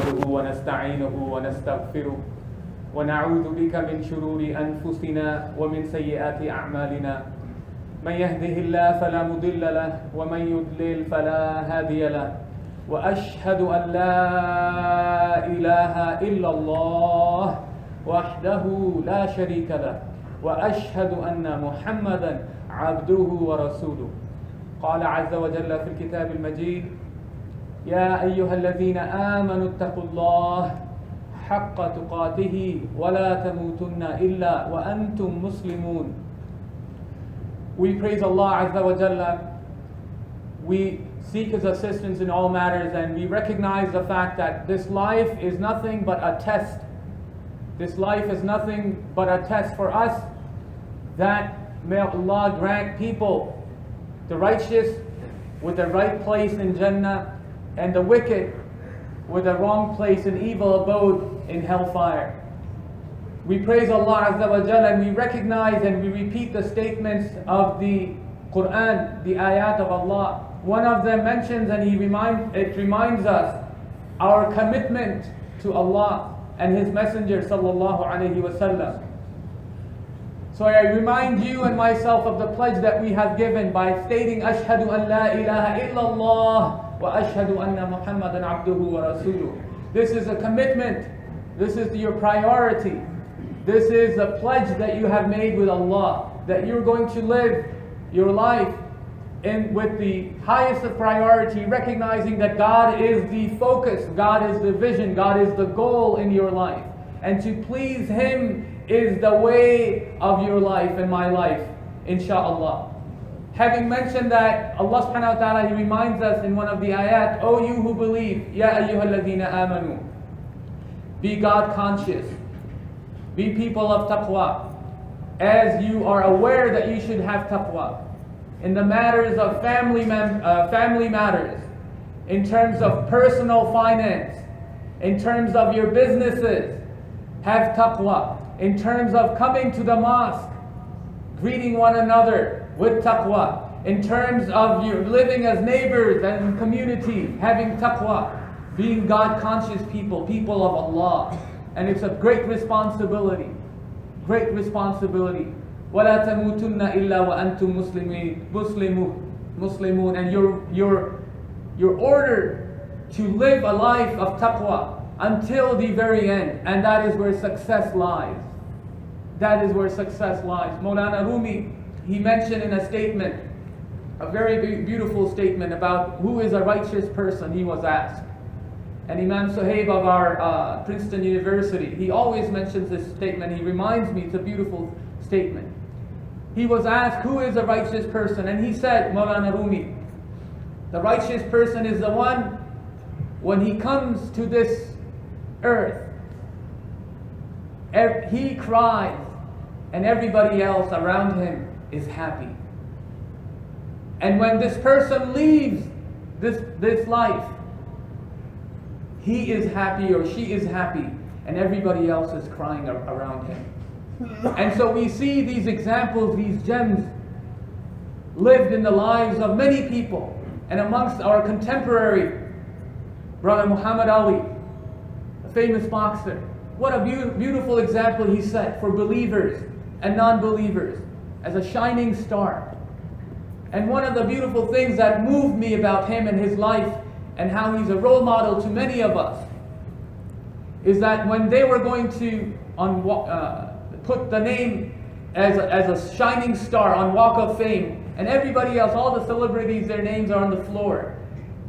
نحمده ونستعينه ونستغفره ونعوذ بك من شرور أنفسنا ومن سيئات أعمالنا من يهده الله فلا مضل له ومن يضلل فلا هادي له وأشهد أن لا إله إلا الله وحده لا شريك له وأشهد أن محمدا عبده ورسوله قال عز وجل في الكتاب المجيد يا أيها الذين آمنوا اتقوا الله حق تقاته ولا تموتن إلا وأنتم مسلمون. We praise Allah Azza wa Jalla. We seek His assistance in all matters, and we recognize the fact that this life is nothing but a test. This life is nothing but a test for us, that may Allah grant people, the righteous with the right place in Jannah, and the wicked with the wrong place and evil abode in hellfire. We praise Allah Azza wa Jalla, and we recognize and we repeat the statements of the Quran, the ayat of Allah. One of them mentions, and it reminds us our commitment to Allah and His Messenger sallallahu alaihi wasallam. So I remind you and myself of the pledge that we have given by stating Ashhadu an la ilaha illallah wa ashhadu anna Muhammadan abduhu wa rasuluh. This is a commitment. This is your priority. This is a pledge that you have made with Allah, that you're going to live your life with the highest of priority, recognizing that God is the focus, God is the vision, God is the goal in your life. And to please Him is the way of your life and my life, inshaAllah. Having mentioned that, Allah Subhanahu Wa Ta'ala, He reminds us in one of the ayat, O you who believe, Ya ayyuhalladhina amanu, be God conscious, be people of taqwa, as you are aware that you should have taqwa in the matters of family matters, in terms of personal finance, in terms of your businesses, have taqwa. In terms of coming to the mosque, greeting one another with taqwa. In terms of your living as neighbors and community, having taqwa. Being God-conscious people of Allah. And it's a great responsibility. Great responsibility. وَلَا تَمُوتُنَّ إِلَّا وَأَنْتُمْ مُسْلِمُونَ. And you're ordered to live a life of taqwa until the very end. And that is where success lies. That is where success lies. Maulana Rumi, he mentioned in a statement, a very beautiful statement about who is a righteous person, he was asked. And Imam Suhaib of our Princeton University, he always mentions this statement. He reminds me, it's a beautiful statement. He was asked, who is a righteous person? And he said, Maulana Rumi, the righteous person is the one, when he comes to this earth, he cries and everybody else around him is happy. And when this person leaves this life, he is happy or she is happy and everybody else is crying around him. And so we see these examples, these gems lived in the lives of many people. And amongst our contemporary, Brother Muhammad Ali, a famous boxer, what a beautiful example he set for believers and non-believers as a shining star. And one of the beautiful things that moved me about him and his life and how he's a role model to many of us is that when they were going to put the name as a shining star on Walk of Fame, and everybody else, all the celebrities, their names are on the floor.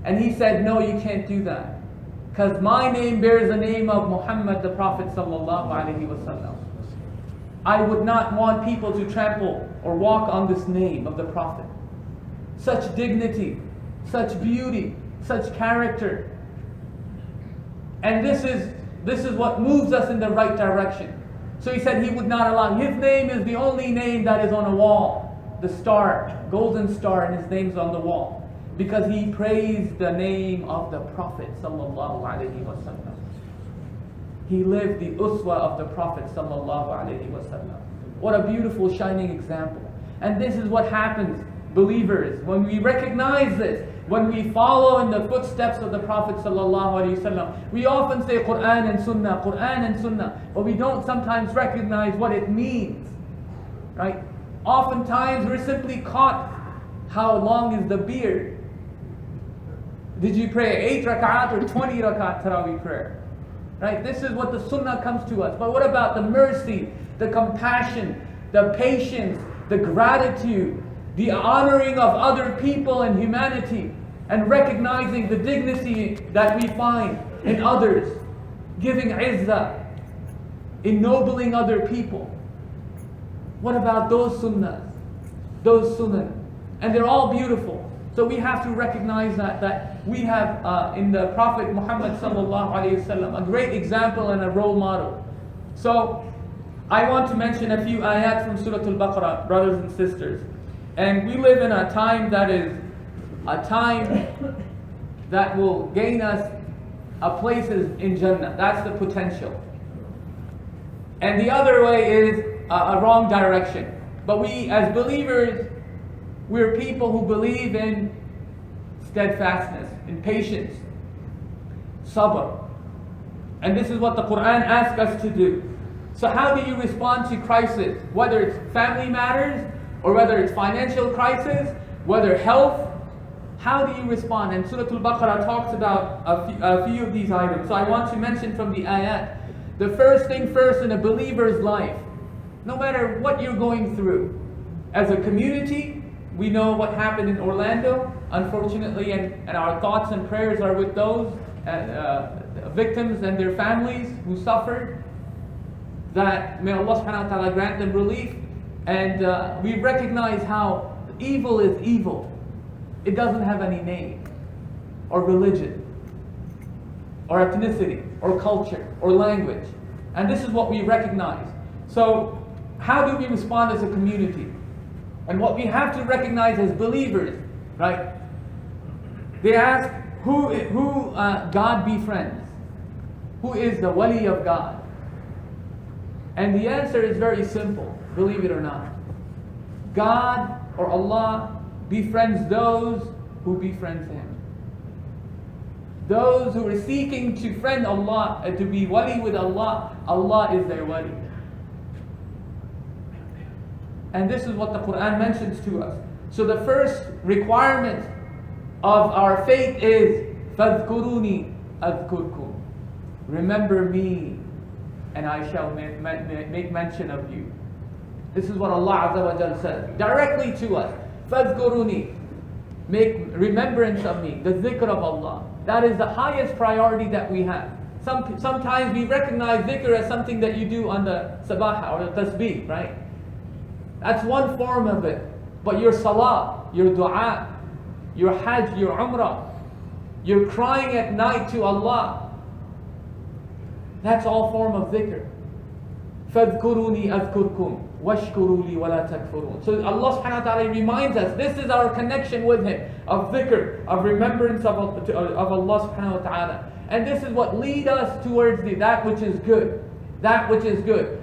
And he said, no, you can't do that. Because my name bears the name of Muhammad, the Prophet sallallahu alaihi wasallam. I would not want people to trample or walk on this name of the Prophet. Such dignity, such beauty, such character. And this is what moves us in the right direction. So he said he would not allow. His name is the only name that is on a wall. The star, golden star, and his name's on the wall. Because he praised the name of the Prophet sallallahu alaihi wasallam. He lived the uswa of the Prophet sallallahu alaihi wasallam. What a beautiful shining example. And this is what happens, believers, when we recognize this, When we follow in the footsteps of the Prophet ﷺ, we often say Quran and Sunnah, but we don't sometimes recognize what it means. Right? Oftentimes we're simply caught, how long is the beard? Did you pray 8 rak'at or 20 rak'at Taraweeh prayer? Right? This is what the Sunnah comes to us. But what about the mercy, the compassion, the patience, the gratitude, the honoring of other people and humanity, and recognizing the dignity that we find in others, giving izzah, ennobling other people? What about those sunnahs, those sunnah? And they're all beautiful. So we have to recognize that we have in the Prophet Muhammad ﷺ a great example and a role model. So I want to mention a few ayat from Surah Al-Baqarah, brothers and sisters. And we live in a time that is a time that will gain us places in Jannah. That's the potential. And the other way is a wrong direction. But we as believers, we're people who believe in steadfastness, in patience, sabr. And this is what the Quran asks us to do. So how do you respond to crisis? Whether it's family matters, or whether it's financial crisis, whether health, how do you respond? And Surah Al-Baqarah talks about a few of these items. So I want to mention from the ayat. The first thing first in a believer's life, no matter what you're going through, as a community, we know what happened in Orlando, unfortunately, and our thoughts and prayers are with those victims and their families who suffered. That may Allah Subhanahu Wa Ta'ala grant them relief. And we recognize how evil is evil. It doesn't have any name, or religion, or ethnicity, or culture, or language. And this is what we recognize. So how do we respond as a community? And what we have to recognize as believers, right? They ask, who God befriends? Who is the wali of God? And the answer is very simple, believe it or not. God or Allah befriends those who befriends Him. Those who are seeking to friend Allah, to be wali with Allah, Allah is their wali. And this is what the Quran mentions to us. So the first requirement of our faith is فَاذْكُرُونِي أَذْكُرْكُمْ. Remember me, and I shall make mention of you. This is what Allah Azza wa Jal says directly to us. فَاذْكُرُونِي. Make remembrance of me, the dhikr of Allah. That is the highest priority that we have. Sometimes we recognize dhikr as something that you do on the sabah or the tasbih, right? That's one form of it. But your salah, your dua, your hajj, your umrah, your crying at night to Allah, that's all form of dhikr. فَاذْكُرُونِي أَذْكُرْكُمْ وَاشْكُرُوا لِي وَلَا تَكْفُرُونَ. So Allah Subhanahu Wa Ta'ala reminds us, this is our connection with Him, of dhikr, of remembrance of Allah Subhanahu Wa Ta'ala. And this is what leads us towards that which is good. That which is good.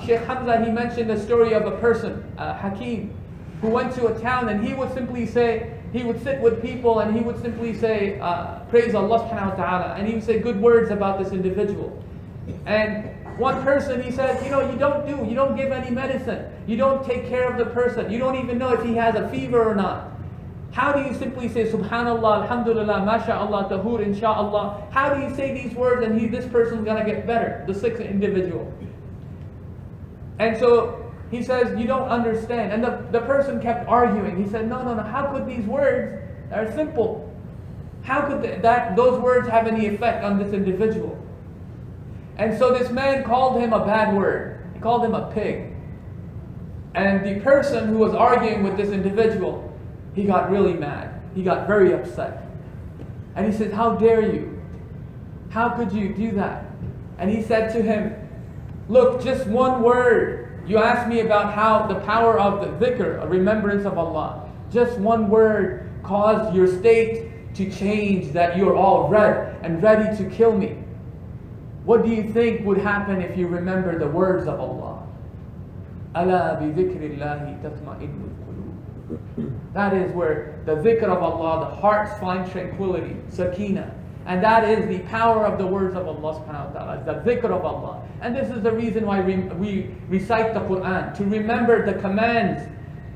Sheikh Hamza, he mentioned the story of a person, Hakim, who went to a town and he would simply say, he would sit with people and he would simply say, praise Allah Subhanahu Wa Ta'ala. And he would say good words about this individual. And one person, he said, you don't give any medicine. You don't take care of the person. You don't even know if he has a fever or not. How do you simply say, Subhanallah, Alhamdulillah, MashaAllah, Tahur, Insha'Allah? How do you say these words and this person's going to get better, the sick individual? And so he says, you don't understand. And the person kept arguing. He said, no, how could these words are simple? How could those words have any effect on this individual? And so this man called him a bad word. He called him a pig. And the person who was arguing with this individual, he got really mad. He got very upset. And he said, how dare you? How could you do that? And he said to him, look, just one word. You asked me about how the power of the dhikr, a remembrance of Allah. Just one word caused your state to change, that you're all red and ready to kill me. What do you think would happen if you remember the words of Allah? أَلَا بِذِكْرِ اللَّهِ تَطْمَئِنُّ الْقُلُوبُ. That is where the dhikr of Allah, the hearts find tranquility, sakina. And that is the power of the words of Allah Subhanahu Wa Ta'ala, the dhikr of Allah. And this is the reason why we recite the Quran, to remember the commands,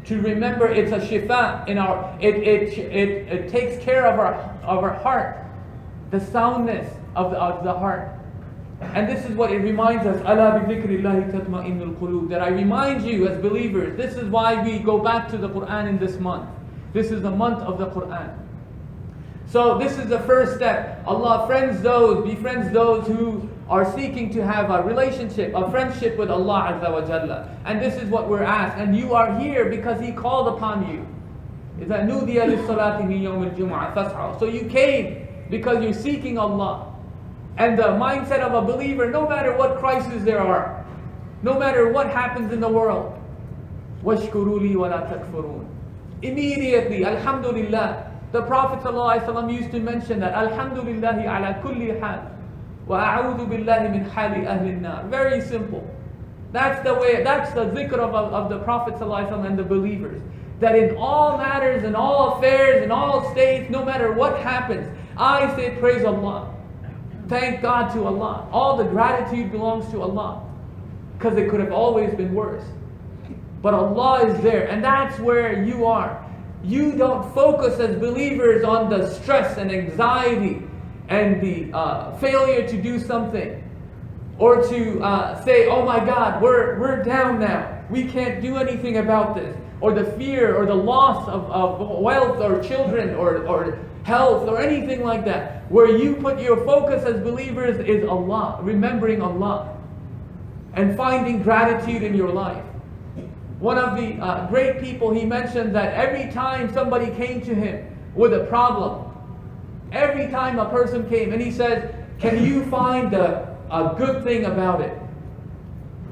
to remember it's a shifa in our, it takes care of our heart, the soundness of the heart. And this is what it reminds us, Ala bi dhikrillahi tatma'innul qulub, that I remind you as believers, this is why we go back to the Quran in this month. This is the month of the Quran. So this is the first step. Allah befriends those who are seeking to have a relationship, a friendship with Allah Azza wa Jalla. And this is what we're asked. And you are here because He called upon you. إِذَا نُودِيَ لِلصَّلَاةِ مِنْ يَوْمِ الْجُمُعَةِ فَاسْعَوْا. So you came because you're seeking Allah. And the mindset of a believer, no matter what crises there are, no matter what happens in the world, وَاشْكُرُوا لِي وَلَا تَكْفُرُونَ. Immediately, Alhamdulillah. The Prophet ﷺ used to mention that, Alhamdulillahi ala kulli hal, wa a'udhu billahi min hali ahli nar. Very simple. That's the way, that's the dhikr of the Prophet ﷺ and the believers. That in all matters, in all affairs, in all states, no matter what happens, I say praise Allah. Thank God to Allah. All the gratitude belongs to Allah. Because it could have always been worse. But Allah is there, and that's where you are. You don't focus as believers on the stress and anxiety and the failure to do something. Or to say, oh my God, we're down now. We can't do anything about this. Or the fear or the loss of wealth or children or health or anything like that. Where you put your focus as believers is Allah, remembering Allah. And finding gratitude in your life. One of the great people, he mentioned that every time somebody came to him with a problem, every time a person came and he says, can you find a good thing about it?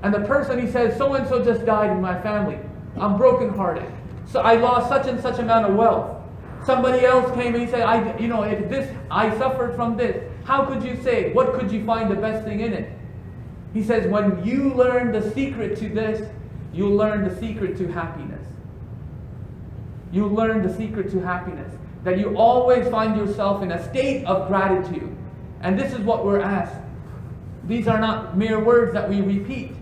And the person, he says, so and so just died in my family. I'm brokenhearted. So I lost such and such amount of wealth. Somebody else came and he said, I suffered from this. How could you say? What could you find the best thing in it? He says, when you learn the secret to this, you'll learn the secret to happiness. You learn the secret to happiness. That you always find yourself in a state of gratitude. And this is what we're asked. These are not mere words that we repeat.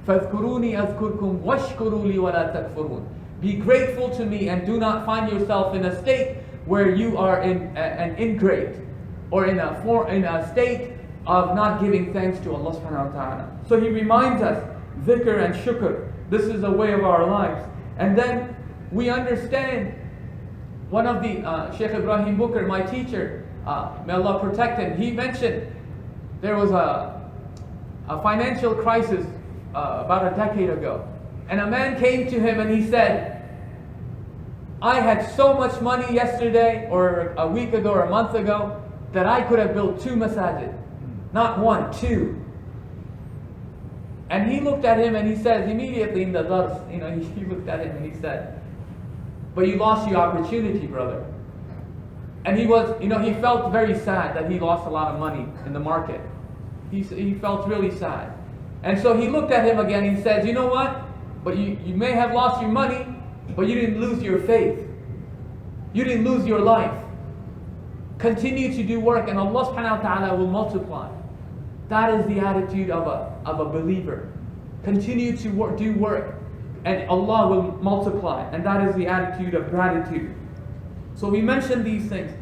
فَاذْكُرُونِي أَذْكُرْكُمْ وَاشْكُرُوا لِي وَلَا تَكْفُرُونَ. Be grateful to me and do not find yourself in a state where you are an ingrate. Or in a state of not giving thanks to Allah Subhanahu Wa Ta'ala. So he reminds us, dhikr and shukr. This is the way of our lives. And then we understand, one of the Sheikh Ibrahim Bukr, my teacher, may Allah protect him, he mentioned there was a financial crisis about a decade ago. And a man came to him and he said, I had so much money yesterday or a week ago or a month ago that I could have built 2 masajid. Not 1, 2. And he looked at him and he says immediately in the dars, he looked at him and he said, but you lost your opportunity, brother. And he felt very sad that he lost a lot of money in the market. He felt really sad. And so he looked at him again, he says, you know what? But you may have lost your money, but you didn't lose your faith. You didn't lose your life. Continue to do work and Allah Subhanahu Wa Ta'ala will multiply. That is the attitude of a believer. Continue to do work and Allah will multiply. And that is the attitude of gratitude. So we mentioned these things.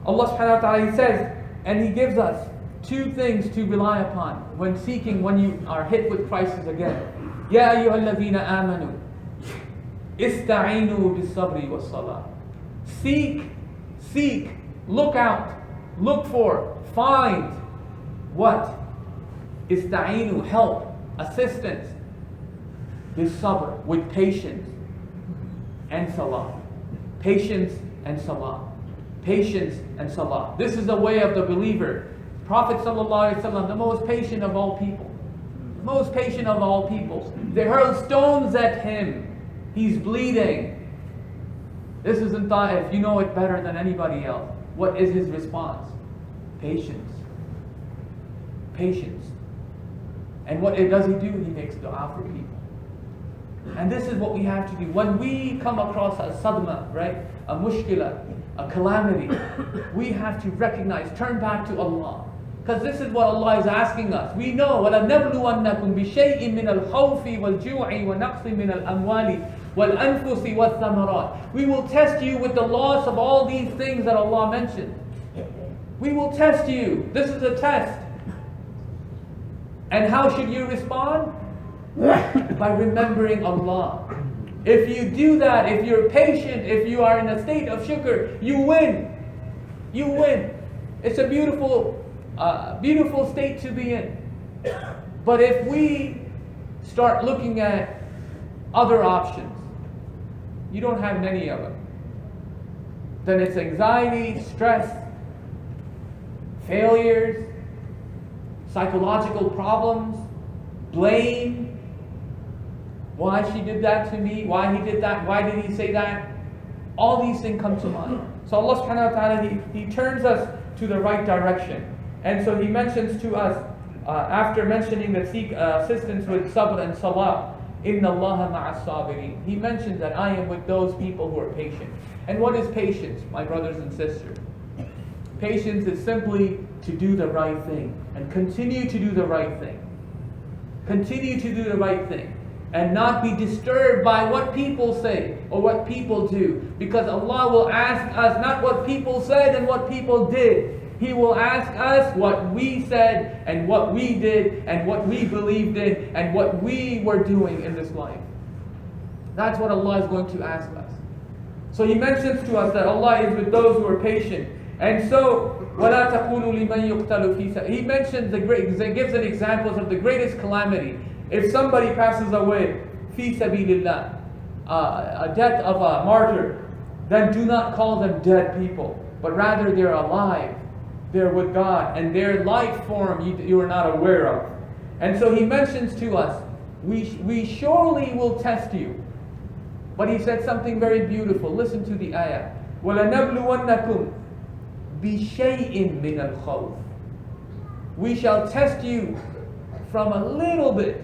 Allah Subhanahu Wa Ta'ala, He says, and He gives us 2 things to rely upon when you are hit with crisis again. Ya ayyuhalladhina amanu ista'inu bis-sabri was-salah. Seek, look out, look for, find what? Ista'inu, help, assistance. Bis-sabr, with patience and salah. Patience and salah. Patience and salah. This is the way of the believer. Prophet ﷺ, the most patient of all people. Most patient of all people. They hurl stones at him. He's bleeding. This isn't Ta'if. You know it better than anybody else. What is his response? Patience. Patience. And what does he do? He makes dua for people. And this is what we have to do. When we come across a sadma, right? A mushkila, a calamity, we have to recognize, turn back to Allah. Because this is what Allah is asking us. We know, وَلَنَبْلُوَنَّكُمْ بِشَيْءٍ مِّنَ الْخَوْفِ وَالْجُوعِ وَنَقْصٍ مِّنَ الْأَمْوَالِ وَالْأَنفُسِ وَالثَّمَرَاتِ. We will test you with the loss of all these things that Allah mentioned. We will test you. This is a test. And how should you respond? By remembering Allah. If you do that, if you're patient, if you are in a state of shukr, you win. You win. It's a beautiful state to be in. But if we start looking at other options, you don't have many of them, then it's anxiety, stress, failures, psychological problems, blame. Why she did that to me? Why he did that? Why did he say that? All these things come to mind. So Allah Subhanahu Wa Ta'ala, He turns us to the right direction. And so He mentions to us, after mentioning that seek assistance with sabr and salah, Inna Allah ma'as sabirin. He mentions that I am with those people who are patient. And what is patience, my brothers and sisters? Patience is simply to do the right thing and continue to do the right thing. Continue to do the right thing and not be disturbed by what people say or what people do, because Allah will ask us not what people said and what people did. He will ask us what we said and what we did and what we believed in and what we were doing in this life. That's what Allah is going to ask us. So He mentions to us that Allah is with those who are patient. And so, وَلَا تَقُولُوا لِمَنْ يُقْتَلُ فِي سَبِيلِ. He mentions gives an examples of the greatest calamity. If somebody passes away, فِي سَبِيلِ اللَّهِ, a death of a martyr, then do not call them dead people, but rather they're alive. They're with God, and their life form you are not aware of. And so He mentions to us, we surely will test you. But He said something very beautiful. Listen to the ayah. وَلَنَبْلُوَنَّكُمْ بِشَيْءٍ مِّنَ الْخَوْفِ. We shall test you from a little bit,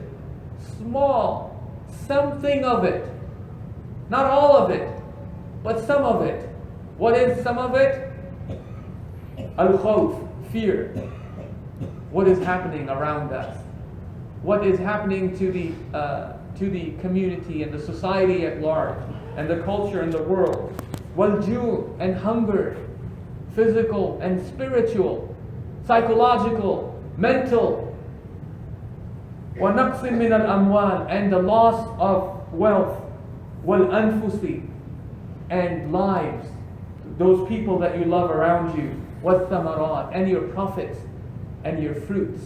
small, something of it. Not all of it, but some of it. What is some of it? Al-khawf, fear. What is happening around us? What is happening to the community and the society at large, and the culture and the world? Wal-ju', and hunger, physical and spiritual, psychological, mental. وَنَقْصٍ مِّنَ الْأَمْوَالِ, and the loss of wealth. وَالْأَنفُسِ, and lives, those people that you love around you. وَالثَّمَرَاتِ, and your profits and your fruits,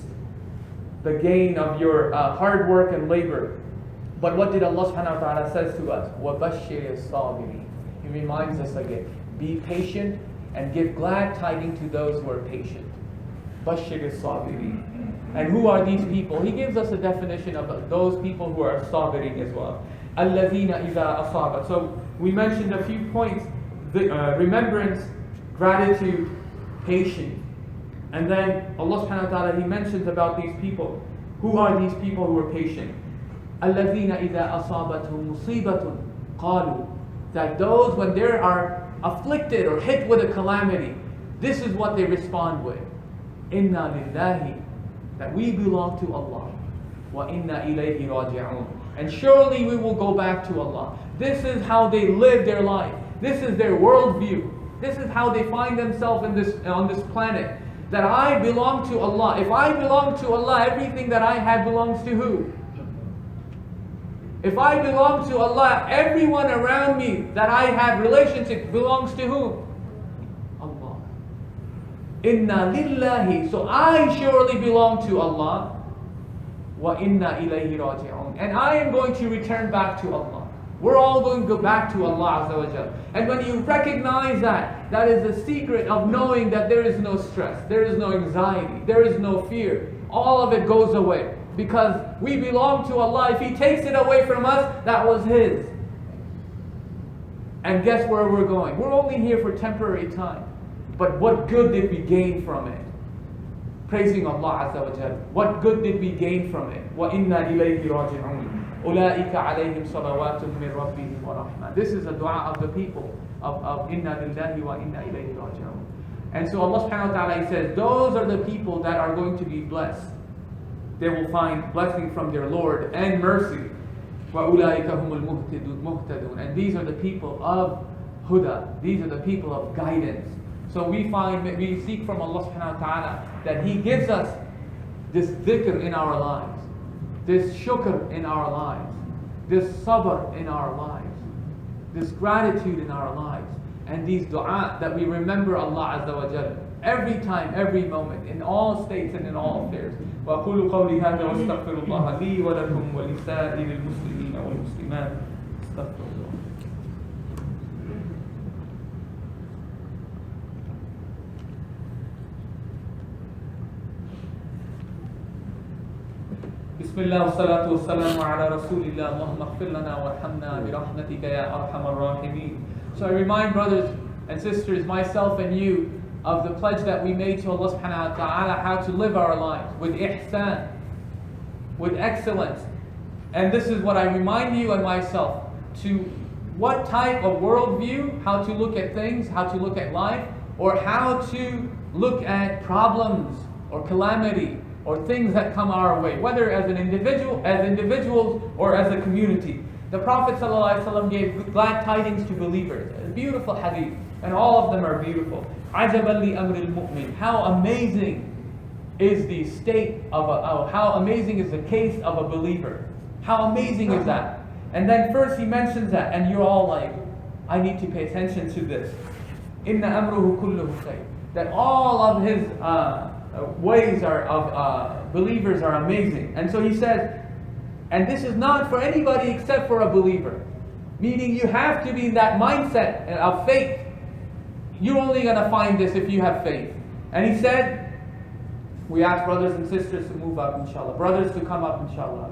the gain of your hard work and labor. But what did Allah Subhanahu Wa Ta'ala says to us? وَبَشِّرِ الصَّابِرِينَ. He reminds us again, be patient and give glad tidings to those who are patient. بَشِّرِ الصَّابِرِينَ. And who are these people? He gives us a definition of those people who are sabirin as well. الَّذِينَ إِذَا أَصَابَتْ. So we mentioned a few points. Remembrance, gratitude, patient. And then Allah Subhanahu Wa Ta'ala, He mentions about these people. Who are these people who are patient? الَّذِينَ إِذَا أَصَابَتْهُمْ مُصِيبَةٌ قَالُوا. That those, when they are afflicted or hit with a calamity, this is what they respond with. إِنَّا لِلَّهِ, that we belong to Allah. وَإِنَّا إِلَيْهِ رَاجِعُونَ. And surely we will go back to Allah. This is how they live their life. This is their worldview. This is how they find themselves on this planet. That I belong to Allah. If I belong to Allah, everything that I have belongs to who? If I belong to Allah, everyone around me that I have relationship belongs to who? Allah. Inna lillahi. So I surely belong to Allah. Wa inna ilayhi raji'un. And I am going to return back to Allah. We're all going to go back to Allah Azza wa Jal. And when you recognize that, that is the secret of knowing that there is no stress, there is no anxiety, there is no fear. All of it goes away. Because we belong to Allah. If He takes it away from us, that was His. And guess where we're going? We're only here for temporary time. But what good did we gain from it? Praising Allah Azza wa Jal. What good did we gain from it? وَإِنَّا إِلَيْهِ رَاجِعُونَ. أولئك عليهم صلوات من ربهم ورحمة. This is a dua of the people of Inna lillahi wa inna ilayhi raji'un. And so Allah Subhanahu Wa Ta'ala says, those are the people that are going to be blessed. They will find blessing from their Lord and mercy. وَأُولَٰئِكَ هُمُ الْمُهْتَدُونَ. And these are the people of huda. These are the people of guidance. So we seek from Allah Subhanahu Wa Ta'ala that He gives us this dhikr in our lives, this shukr in our lives, this sabr in our lives, this gratitude in our lives, and these dua that we remember Allah Azza wa Jalla every time, every moment, in all states and in all affairs. وَأَقُولُ قَوْلِي هَذَا وَأَسْتَغْفِرُ اللَّهَ لِي وَلَكُمْ وَلِسَائِرِ الْمُسْلِمِينَ وَالْمُسْلِمَاتِ اسْتَغْفِرُوا اللَّهَ. بسم الله والصلاة والسلام على رسول الله اللهم اغفر لنا وارحمنا برحمتك يا أرحم الراحمين. So I remind brothers and sisters, myself and you, of the pledge that we made to Allah Subhanahu Wa Ta'ala, how to live our lives with ihsan, with excellence. And this is what I remind you and myself, to what type of worldview, how to look at things, how to look at life, or how to look at problems or calamity or things that come our way, whether as individuals or as a community. The Prophet ﷺ gave glad tidings to believers. A beautiful hadith, and all of them are beautiful. عَجَبًا لِأَمْرِ الْمُؤْمِنِ. How amazing is the state of how amazing is the case of a believer. How amazing is that? And then first he mentions that, and you're all like, I need to pay attention to this. إِنَّ أَمْرُهُ كُلُّهُ خَيْرٌ. That all of his ways of believers are amazing. And so he says, and this is not for anybody except for a believer. Meaning you have to be in that mindset of faith. You're only going to find this if you have faith. And he said, we ask brothers and sisters to move up, inshallah. Brothers to come up, inshallah.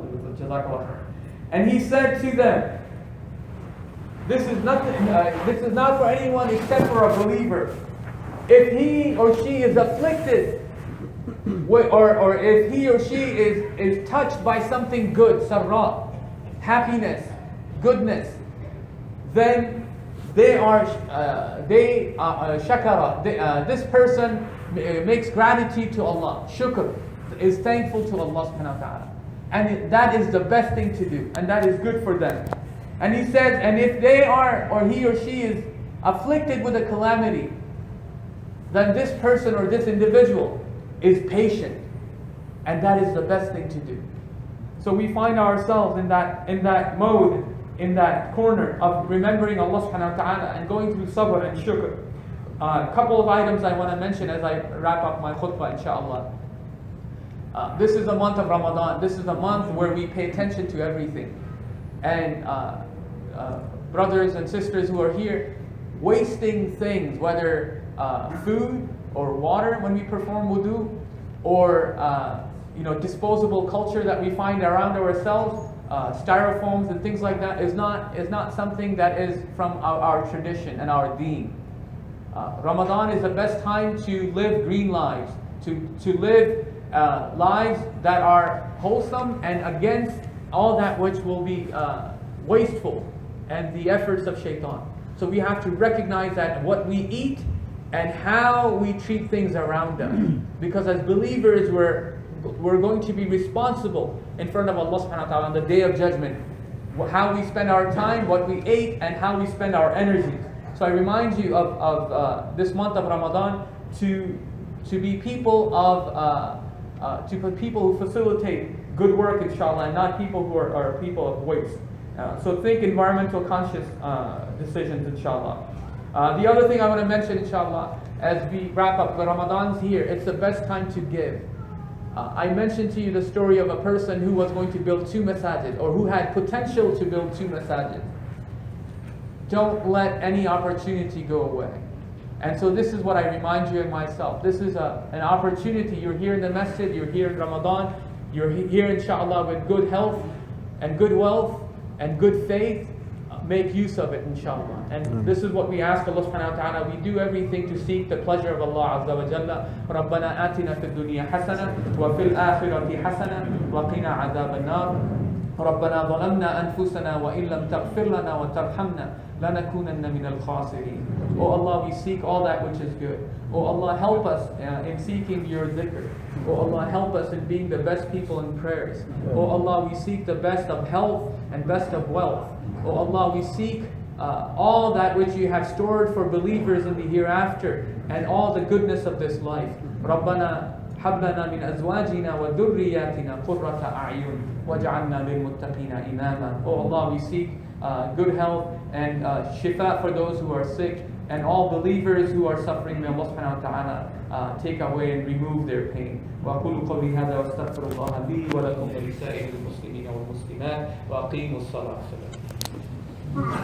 And he said to them, this is not for anyone except for a believer. If he or she is afflicted, or if he or she is touched by something good, sarra, happiness, goodness, then shakara. This person makes gratitude to Allah, shukr, is thankful to Allah Subhanahu Wa Ta'ala, and that is the best thing to do, and that is good for them. And he says, and if they are, or he or she is afflicted with a calamity, then this person or this individual is patient, and that is the best thing to do. So we find ourselves in that mode, in that corner of remembering Allah Subhanahu Wa Ta'ala and going through sabr and shukr. A couple of items I want to mention as I wrap up my khutbah, inshallah. This is a month of Ramadan. This is a month where we pay attention to everything. And brothers and sisters who are here, wasting things, whether food or water when we perform wudu, or disposable culture that we find around ourselves, styrofoams and things like that, is not something that is from our tradition and our deen. Ramadan is the best time to live green lives, to live lives that are wholesome and against all that which will be wasteful and the efforts of shaitan. So we have to recognize that what we eat and how we treat things around us. Because as believers, we're going to be responsible in front of Allah Subhanahu Wa Ta'ala on the Day of Judgment. How we spend our time, what we ate, and how we spend our energies. So I remind you of this month of Ramadan to be people who facilitate good work, inshallah, and not people who are people of waste. So think environmental conscious decisions, inshallah. The other thing I want to mention, inshallah, as we wrap up, the Ramadan's here, it's the best time to give. I mentioned to you the story of a person who was going to build 2 masajid, or who had potential to build 2 masajid. Don't let any opportunity go away. And so this is what I remind you and myself. This is an opportunity. You're here in the masjid, you're here in Ramadan, you're here, inshallah, with good health and good wealth and good faith. Make use of it, inshallah. And this is what we ask Allah Subhanahu Wa Ta'ala. We do everything to seek the pleasure of Allah Azza wa Jalla. رَبَّنَا آتِنَا فِي الدُّنْيَا حَسَنَةً وَفِي الْآخِرَةِ حَسَنَةً وَقِنَا عَذَابَ النَّارِ. ربنا ظلمنا أنفسنا وإن لم تغفر لنا وترحمنا لنكونن من الخاسرين. Oh Allah, we seek all that which is good. Oh Allah, help us in seeking your dhikr. Oh Allah, help us in being the best people in prayers. Oh Allah, we seek the best of health and best of wealth. Oh Allah, we seek all that which you have stored for believers in the hereafter and all the goodness of this life. ربنا هب لنا من أزواجنا وذرياتنا قرة أعين واجعلنا للمتقين إماما. Oh Allah, we seek good health and shifa for those who are sick and all believers who are suffering. May Allah Subhanahu Wa Ta'ala take away and remove their pain. وأقول قولي هذا وأستغفر الله لي ولكم ولسائر المسلمين والمسلمات وأقيموا الصلاة.